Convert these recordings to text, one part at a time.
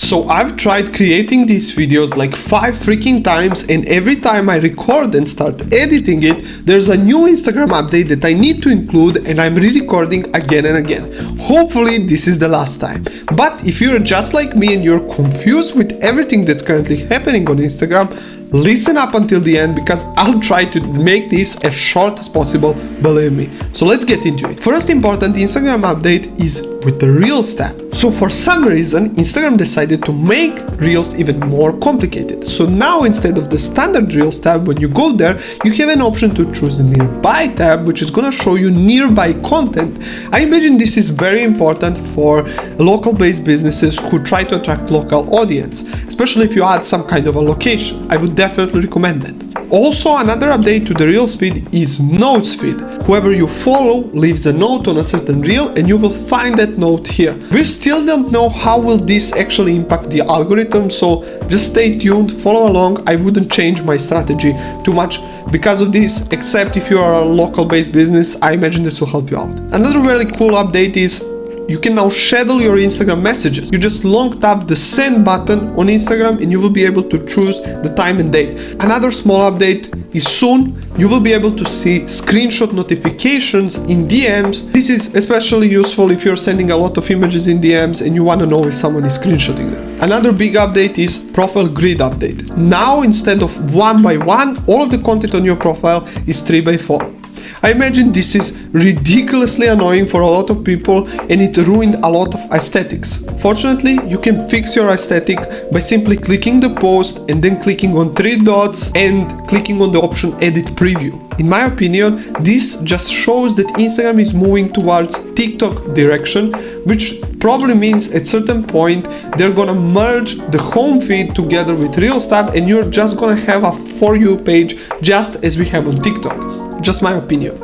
So I've tried creating these videos like 5 freaking times, and every time I record and start editing it, there's a new Instagram update that I need to include, and I'm re-recording again and again. Hopefully this is the last time. But if you're just like me and you're confused with everything that's currently happening on Instagram, listen up until the end, because I'll try to make this as short as possible, believe me. So let's get into it. First important Instagram update is with the Reels tab. So for some reason, Instagram decided to make Reels even more complicated. So now instead of the standard Reels tab, when you go there, you have an option to choose the Nearby tab, which is gonna show you nearby content. I imagine this is very important for local-based businesses who try to attract local audience, especially if you add some kind of a location. I would definitely recommend it. Also, another update to the Reels feed is Notes feed. Whoever you follow leaves a note on a certain Reel, and you will find that note here. We still don't know how will this actually impact the algorithm, so just stay tuned, follow along. I wouldn't change my strategy too much because of this, except if you are a local-based business. I imagine this will help you out. Another really cool update is you can now schedule your Instagram messages. You just long tap the send button on Instagram and you will be able to choose the time and date. Another small update is soon you will be able to see screenshot notifications in DMs. This is especially useful if you're sending a lot of images in DMs and you want to know if someone is screenshotting them. Another big update is profile grid update. Now instead of 1 by 1, all of the content on your profile is 3 by 4. I imagine this is ridiculously annoying for a lot of people, and it ruined a lot of aesthetics. Fortunately, you can fix your aesthetic by simply clicking the post and then clicking on 3 dots and clicking on the option Edit Preview. In my opinion, this just shows that Instagram is moving towards TikTok direction, which probably means at certain point they're gonna merge the home feed together with Reels tab, and you're just gonna have a For You page just as we have on TikTok. Just my opinion.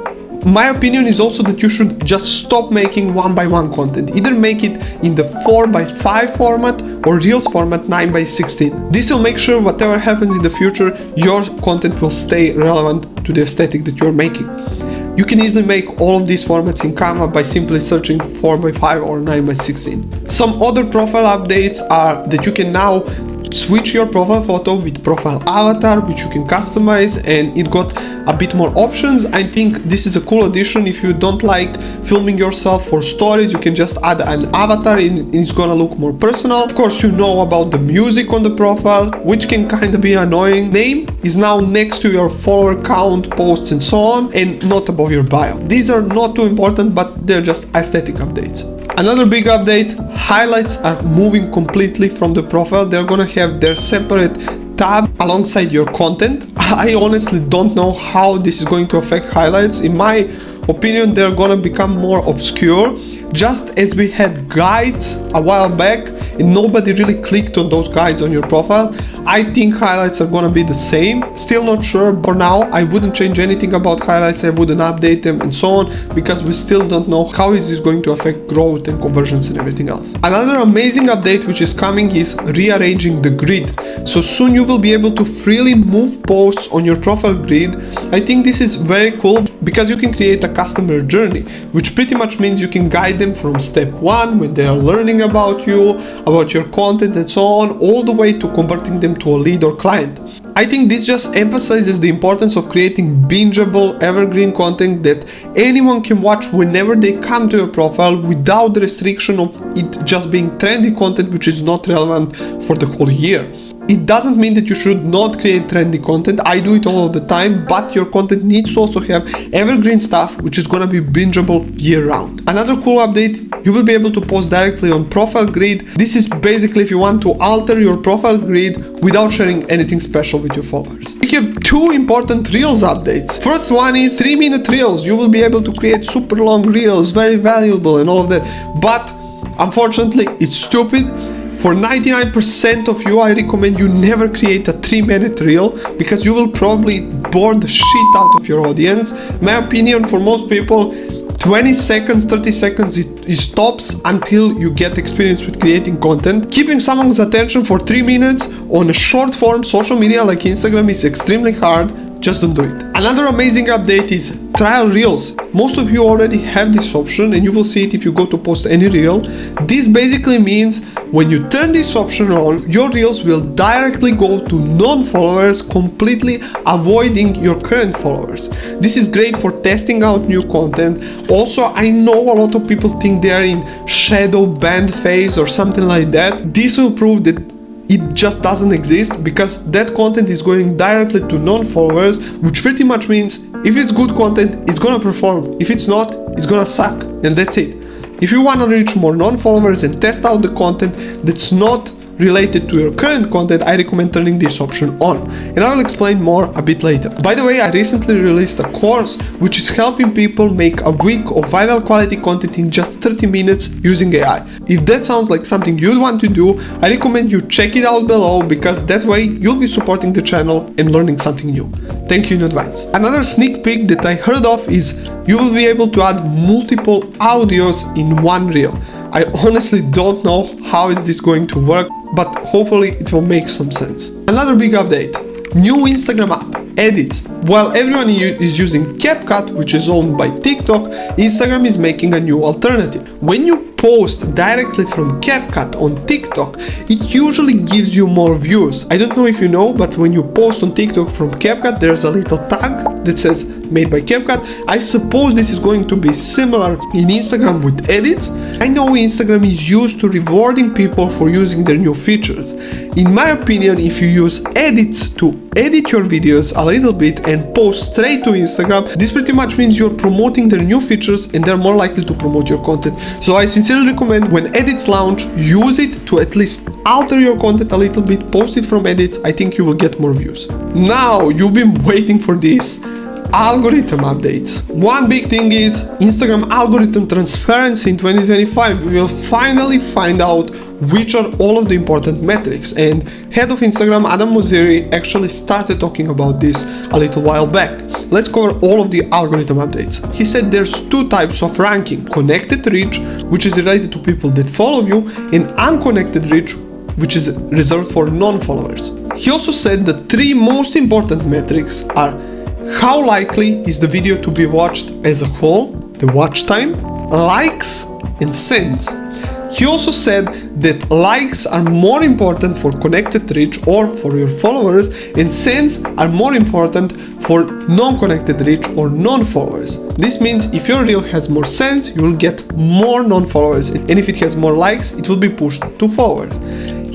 My opinion is also that you should just stop making 1 by 1 content. Either make it in the 4 by 5 format or Reels format 9 by 16. This will make sure whatever happens in the future, your content will stay relevant to the aesthetic that you're making. You can easily make all of these formats in Canva by simply searching 4 by 5 or 9 by 16. Some other profile updates are that you can now switch your profile photo with profile avatar, which you can customize, and it got a bit more options. I think this is a cool addition. If you don't like filming yourself for stories, you can just add an avatar and it's gonna look more personal. Of course, you know about the music on the profile, which can kind of be annoying. Name is now next to your follower count, posts and so on, and not above your bio. These are not too important, but they're just aesthetic updates. Another big update, highlights are moving completely from the profile. They're gonna have their separate tab alongside your content. I honestly don't know how this is going to affect highlights. In my opinion, they're gonna become more obscure, just as we had guides a while back and nobody really clicked on those guides on your profile. I think highlights are gonna be the same. Still not sure. For now, I wouldn't change anything about highlights. I wouldn't update them and so on, because we still don't know how is this going to affect growth and conversions and everything else. Another amazing update which is coming is rearranging the grid. So soon you will be able to freely move posts on your profile grid. I think this is very cool because you can create a customer journey, which pretty much means you can guide them from step 1 when they are learning about you, about your content and so on, all the way to converting them to a lead or client. I think this just emphasizes the importance of creating bingeable, evergreen content that anyone can watch whenever they come to your profile without the restriction of it just being trendy content which is not relevant for the whole year. It doesn't mean that you should not create trendy content. I do it all of the time, but your content needs to also have evergreen stuff which is gonna be bingeable year round. Another cool update, you will be able to post directly on profile grid. This is basically if you want to alter your profile grid without sharing anything special with your followers. We have 2 important Reels updates. First one is 3-minute Reels. You will be able to create super long Reels, very valuable and all of that, but unfortunately it's stupid. For 99% of you, I recommend you never create a 3-minute reel because you will probably bore the shit out of your audience. My opinion, for most people, 20 seconds, 30 seconds is tops until you get experience with creating content. Keeping someone's attention for 3 minutes on a short form social media like Instagram is extremely hard. just don't do it. Another amazing update is trial reels. Most of you already have this option and you will see it if you go to post any reel. This basically means when you turn this option on, your reels will directly go to non-followers, completely avoiding your current followers. This is great for testing out new content. Also, I know a lot of people think they are in shadow banned phase or something like that. This will prove that it just doesn't exist, because that content is going directly to non-followers, which pretty much means if it's good content, it's gonna perform. If it's not, it's gonna suck, and that's it. If you wanna reach more non-followers and test out the content that's not related to your current content, I recommend turning this option on, and I will explain more a bit later. By the way, I recently released a course which is helping people make a week of viral quality content in just 30 minutes using AI. If that sounds like something you'd want to do, I recommend you check it out below, because that way you'll be supporting the channel and learning something new. Thank you in advance. Another sneak peek that I heard of is you will be able to add multiple audios in one reel. I honestly don't know how is this going to work, but hopefully it will make some sense. Another big update. New Instagram app, Edits. While everyone is using CapCut, which is owned by TikTok, Instagram is making a new alternative. When you post directly from CapCut on TikTok, it usually gives you more views. I don't know if you know, but when you post on TikTok from CapCut, there's a little tag that says made by CapCut. I suppose this is going to be similar in Instagram with Edits. I know Instagram is used to rewarding people for using their new features. In my opinion, if you use Edits to edit your videos a little bit and post straight to Instagram, this pretty much means you're promoting their new features and they're more likely to promote your content. So I sincerely recommend when Edits launch, use it to at least alter your content a little bit, post it from Edits. I think you will get more views. Now, you've been waiting for this. Algorithm updates. One big thing is Instagram algorithm transparency in 2025. We will finally find out which are all of the important metrics, and head of Instagram Adam Mosseri actually started talking about this a little while back. Let's cover all of the algorithm updates. He said there's two types of ranking: connected reach, which is related to people that follow you, and unconnected reach, which is reserved for non-followers. He also said the three most important metrics are how likely is the video to be watched as a whole, the watch time, likes, and sends. He also said that likes are more important for connected reach or for your followers, and sends are more important for non-connected reach or non-followers. This means if your reel has more sends, you will get more non-followers, and if it has more likes, it will be pushed to followers.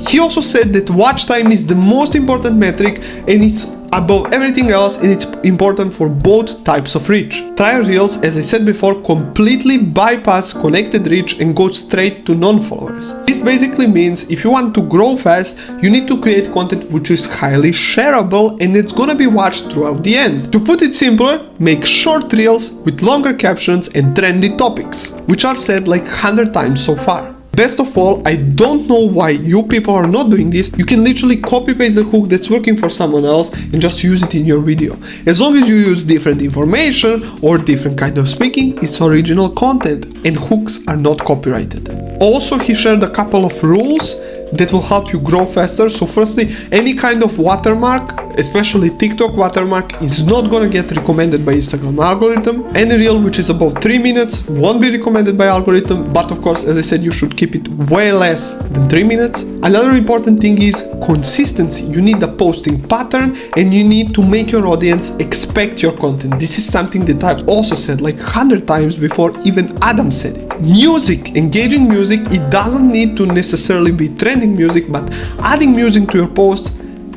He also said that watch time is the most important metric, and it's above everything else, and it's important for both types of reach. Trial reels, as I said before, completely bypass connected reach and go straight to non-followers. This basically means if you want to grow fast, you need to create content which is highly shareable and it's gonna be watched throughout the end. To put it simpler, make short reels with longer captions and trendy topics, which I've said like 100 times so far. Best of all, I don't know why you people are not doing this. You can literally copy paste the hook that's working for someone else and just use it in your video. As long as you use different information or different kind of speaking, it's original content and hooks are not copyrighted. Also, he shared a couple of rules that will help you grow faster. So firstly, any kind of watermark, especially TikTok watermark, is not gonna get recommended by Instagram algorithm. Any reel which is about 3 minutes won't be recommended by algorithm, but of course, as I said, you should keep it way less than 3 minutes. Another important thing is consistency. You need a posting pattern and you need to make your audience expect your content. This is something that I've also said like 100 times before even Adam said it. Music, engaging music, it doesn't need to necessarily be trending music, but adding music to your posts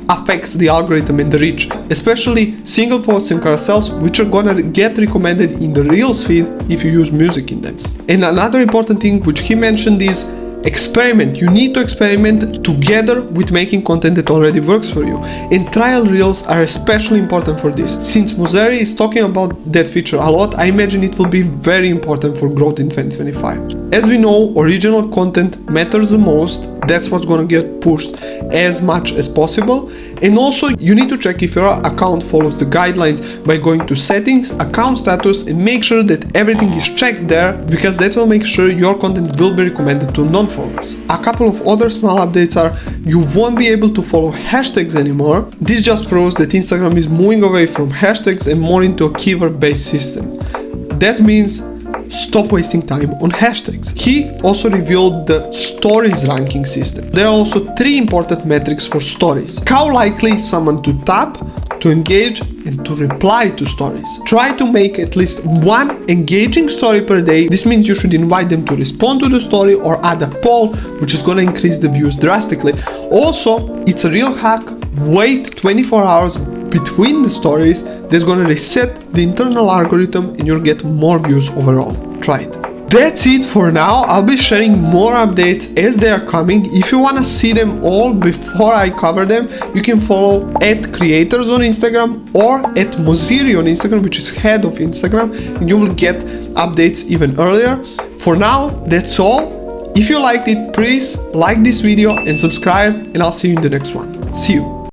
affects the algorithm and the reach, especially single posts and carousels, which are gonna get recommended in the Reels feed if you use music in them. And another important thing which he mentioned is experiment. You need to experiment together with making content that already works for you. And trial reels are especially important for this. Since Mosseri is talking about that feature a lot, I imagine it will be very important for growth in 2025. As we know, original content matters the most, that's what's gonna get pushed as much as possible. And also you need to check if your account follows the guidelines by going to settings, account status, and make sure that everything is checked there, because that will make sure your content will be recommended to non-followers. A couple of other small updates are you won't be able to follow hashtags anymore. This just proves that Instagram is moving away from hashtags and more into a keyword-based system. That means stop wasting time on hashtags. He also revealed the stories ranking system. There are also 3 important metrics for stories. How likely is someone to tap, to engage, and to reply to stories. Try to make at least 1 engaging story per day. This means you should invite them to respond to the story or add a poll, which is gonna increase the views drastically. Also, it's a real hack. Wait 24 hours between the stories. That's gonna reset the internal algorithm and you'll get more views overall. Try it. That's it for now. I'll be sharing more updates as they are coming. If you wanna see them all before I cover them, you can follow @creators on Instagram or @Moziri on Instagram, which is head of Instagram, and you will get updates even earlier. For now, that's all. If you liked it, please like this video and subscribe, and I'll see you in the next one. See you.